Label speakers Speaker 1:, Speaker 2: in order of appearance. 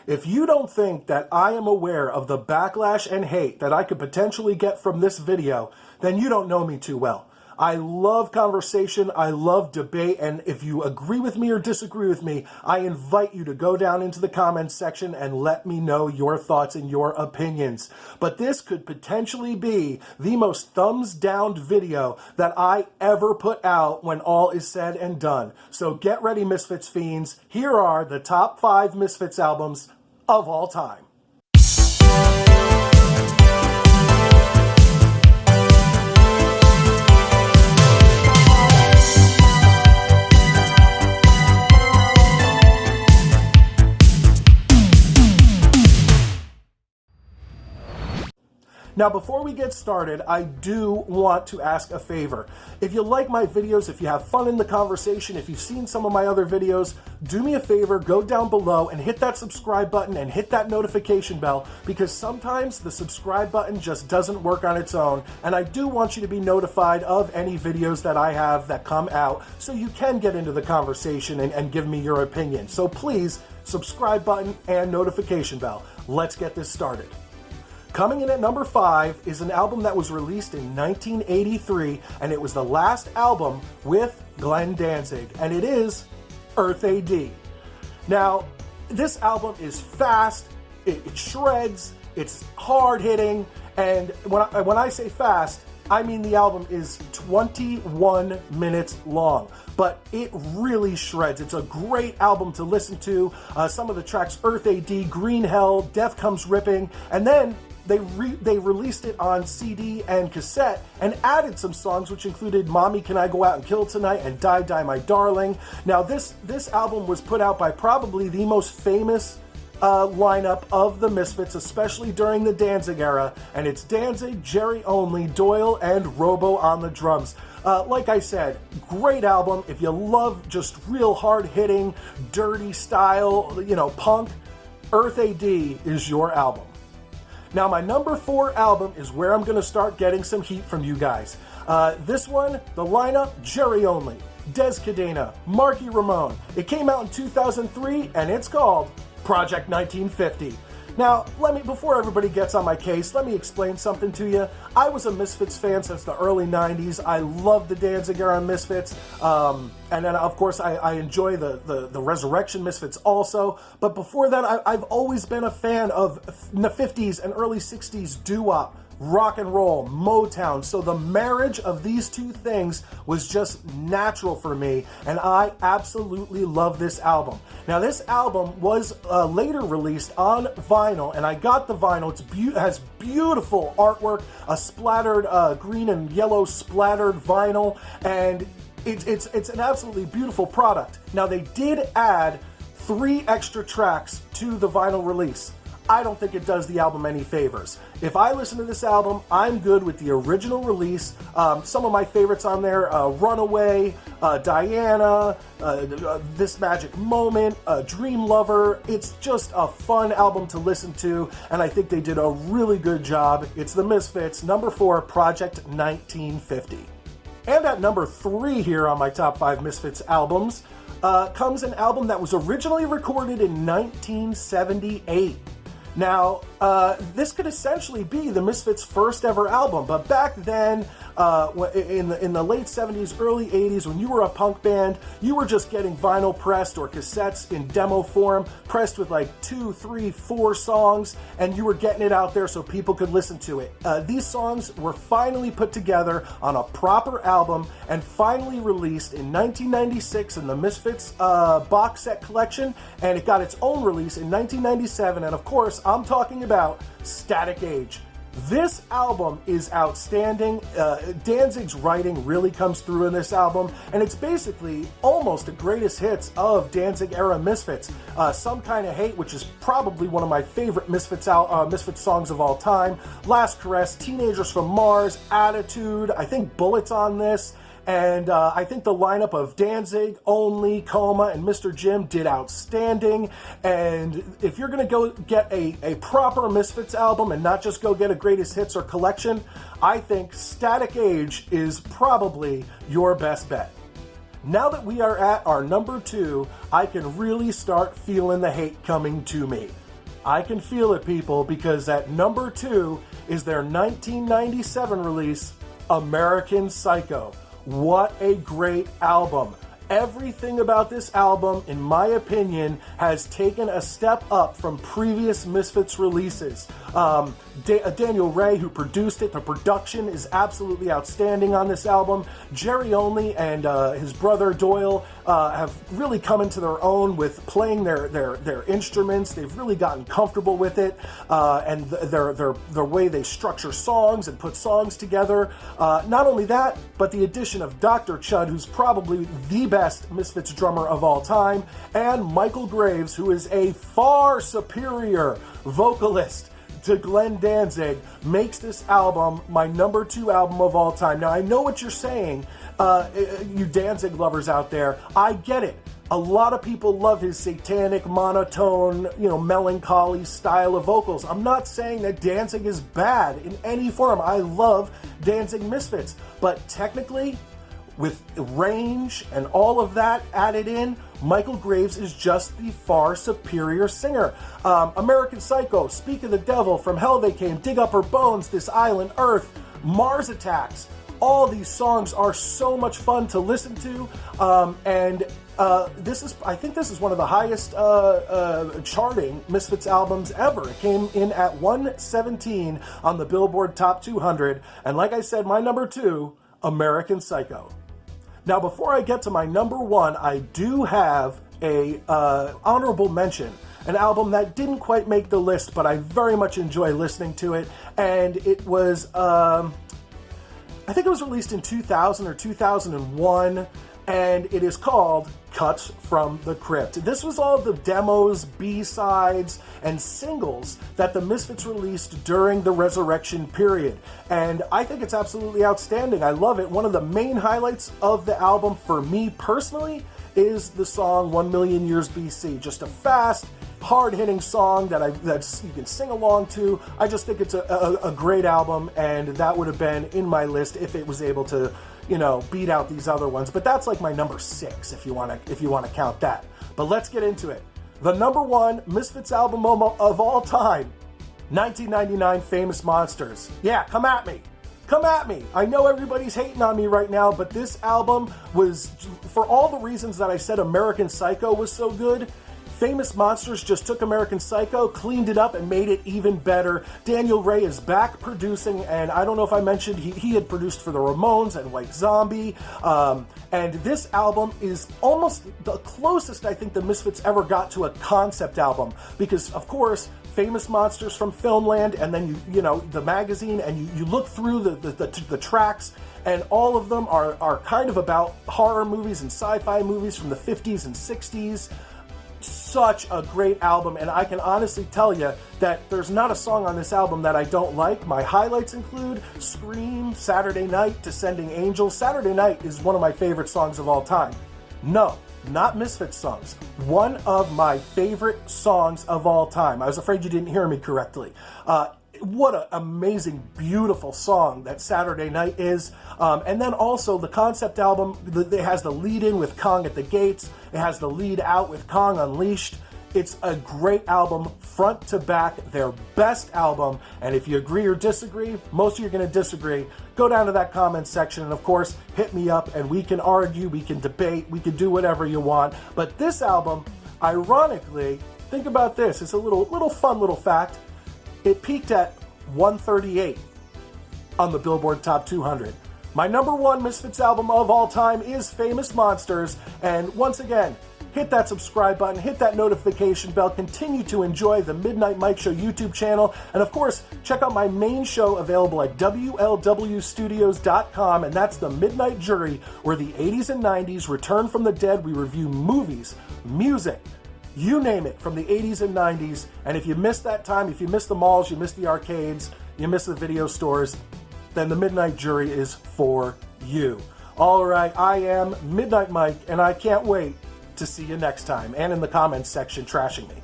Speaker 1: If you don't think that I am aware of the backlash and hate that I could potentially get from this video, then you don't know me too well. I love conversation, I love debate, and if you agree with me or disagree with me, I invite you to go down into the comments section and let me know your thoughts and your opinions. But this could potentially be the most thumbs down video that I ever put out when all is said and done. So get ready, Misfits fiends. Here are the top 5 Misfits albums of all time. Now, before we get started, I do want to ask a favor. If you like my videos, if you have fun in the conversation, if you've seen some of my other videos, do me a favor, go down below and hit that subscribe button and hit that notification bell, because sometimes the subscribe button just doesn't work on its own, and I do want you to be notified of any videos that I have that come out so you can get into the conversation and give me your opinion. So please, subscribe button and notification bell. Let's get this started. Coming in at number 5 is an album that was released in 1983, and it was the last album with Glenn Danzig, and it is Earth AD. Now, this album is fast, it shreds, it's hard-hitting, and when I say fast, I mean the album is 21 minutes long, but it really shreds. It's a great album to listen to. Some of the tracks, Earth AD, Green Hell, Death Comes Ripping, and then they released it on CD and cassette and added some songs which included Mommy Can I Go Out and Kill Tonight and Die Die My Darling. Now this album was put out by probably the most famous lineup of the Misfits, especially during the Danzig era, and it's Danzig, Jerry Only, Doyle, and Robo on the drums. Like I said, great album. If you love just real hard-hitting, dirty style, punk, Earth AD is your album. Now, my number 4 album is where I'm going to start getting some heat from you guys. This one, the lineup, Jerry Only, Des Cadena, Marky Ramone. It came out in 2003, and it's called Project 1950. Now, before everybody gets on my case, let me explain something to you. I was a Misfits fan since the early 90s. I loved the Danzig era Misfits. And then, of course, I enjoy the Resurrection Misfits also. But before that, I've always been a fan of the 50s and early 60s doo-wop, rock and roll, Motown. So the marriage of these two things was just natural for me, and I absolutely love this album. Now, this album was later released on vinyl, and I got the vinyl. It has beautiful artwork, a splattered green and yellow splattered vinyl, and it's an absolutely beautiful product. Now, they did add 3 extra tracks to the vinyl release. I don't think it does the album any favors. If I listen to this album, I'm good with the original release. Some of my favorites on there, Runaway, Diana, This Magic Moment, Dream Lover. It's just a fun album to listen to, and I think they did a really good job. It's the Misfits, number 4, Project 1950. And at number 3 here on my top 5 Misfits albums comes an album that was originally recorded in 1978. Now, this could essentially be the Misfits' first ever album, but back then, in the late 70s, early 80s, when you were a punk band, you were just getting vinyl pressed or cassettes in demo form, pressed with like 2, 3, 4 songs, and you were getting it out there so people could listen to it. These songs were finally put together on a proper album and finally released in 1996 in the Misfits box set collection, and it got its own release in 1997, and of course, I'm talking about Static Age. This album is outstanding. Danzig's writing really comes through in this album, and it's basically almost the greatest hits of Danzig era Misfits. Some Kind of Hate, which is probably one of my favorite Misfits songs of all time. Last Caress, Teenagers from Mars, Attitude, I think Bullets on this. And I think the lineup of Danzig, Only, Coma, and Mr. Jim did outstanding. And if you're going to go get a proper Misfits album and not just go get a greatest hits or collection, I think Static Age is probably your best bet. Now that we are at our number 2, I can really start feeling the hate coming to me. I can feel it, people, because at number 2 is their 1997 release, American Psycho. What a great album. Everything about this album, in my opinion, has taken a step up from previous Misfits releases. Daniel Ray, who produced it, the production is absolutely outstanding on this album. Jerry Only and his brother Doyle have really come into their own with playing their instruments. They've really gotten comfortable with it, and their way they structure songs and put songs together. Not only that, but the addition of Dr. Chud, who's probably the best Misfits drummer of all time, and Michael Graves, who is a far superior vocalist to Glenn Danzig, makes this album my number 2 album of all time. Now, I know what you're saying, you Danzig lovers out there. I get it. A lot of people love his satanic, monotone, melancholy style of vocals. I'm not saying that Danzig is bad in any form. I love Danzig Misfits. But technically, with range and all of that added in, Michael Graves is just the far superior singer. American Psycho, Speak of the Devil, From Hell They Came, Dig Up Her Bones, This Island, Earth, Mars Attacks. All these songs are so much fun to listen to, and I think this is one of the highest charting Misfits albums ever. It came in at 117 on the Billboard Top 200, and like I said, my number 2, American Psycho. Now, before I get to my number 1, I do have a honorable mention, an album that didn't quite make the list, but I very much enjoy listening to it, and it was, I think it was released in 2000 or 2001, and it is called Cuts from the Crypt. This was all the demos, B-sides, and singles that the Misfits released during the Resurrection period. And I think it's absolutely outstanding. I love it. One of the main highlights of the album for me personally is the song 1 Million Years BC. Just a fast, hard-hitting song that you can sing along to. I just think it's a great album, and that would have been in my list if it was able to beat out these other ones. But that's like my number 6 if you want to count that. But let's get into it. The number 1 Misfits album of all time, 1999, Famous Monsters. Yeah, come at me. Come at me. I know everybody's hating on me right now, but this album was, for all the reasons that I said American Psycho was so good, Famous Monsters just took American Psycho, cleaned it up, and made it even better. Daniel Ray is back producing, and I don't know if I mentioned he had produced for the Ramones and White Zombie. And this album is almost the closest I think the Misfits ever got to a concept album, because of course, Famous Monsters from Filmland, and then you know the magazine, and you look through the tracks, and all of them are kind of about horror movies and sci-fi movies from the 50s and 60s. Such a great album, and I can honestly tell you that there's not a song on this album that I don't like. My highlights include Scream, Saturday Night, Descending Angels. Saturday Night is one of my favorite songs of all time. No, not Misfits songs. One of my favorite songs of all time. I was afraid you didn't hear me correctly. What an amazing, beautiful song that Saturday Night is. And then also the concept album, it has the lead in with Kong at the Gates. It has the lead out with Kong Unleashed. It's a great album, front to back, their best album. And if you agree or disagree, most of you are going to disagree, go down to that comment section and of course, hit me up and we can argue, we can debate, we can do whatever you want. But this album, ironically, think about this. It's a little fun little fact. It peaked at 138 on the Billboard Top 200. My number 1 Misfits album of all time is Famous Monsters. And once again, hit that subscribe button, hit that notification bell, continue to enjoy the Midnight Mike Show YouTube channel. And of course, check out my main show available at WLWstudios.com. And that's the Midnight Jury, where the 80s and 90s return from the dead. We review movies, music, you name it, from the 80s and 90s. And if you missed that time, if you missed the malls, you missed the arcades, you missed the video stores, then the Midnight Jury is for you. All right, I am Midnight Mike, and I can't wait to see you next time, and in the comments section trashing me.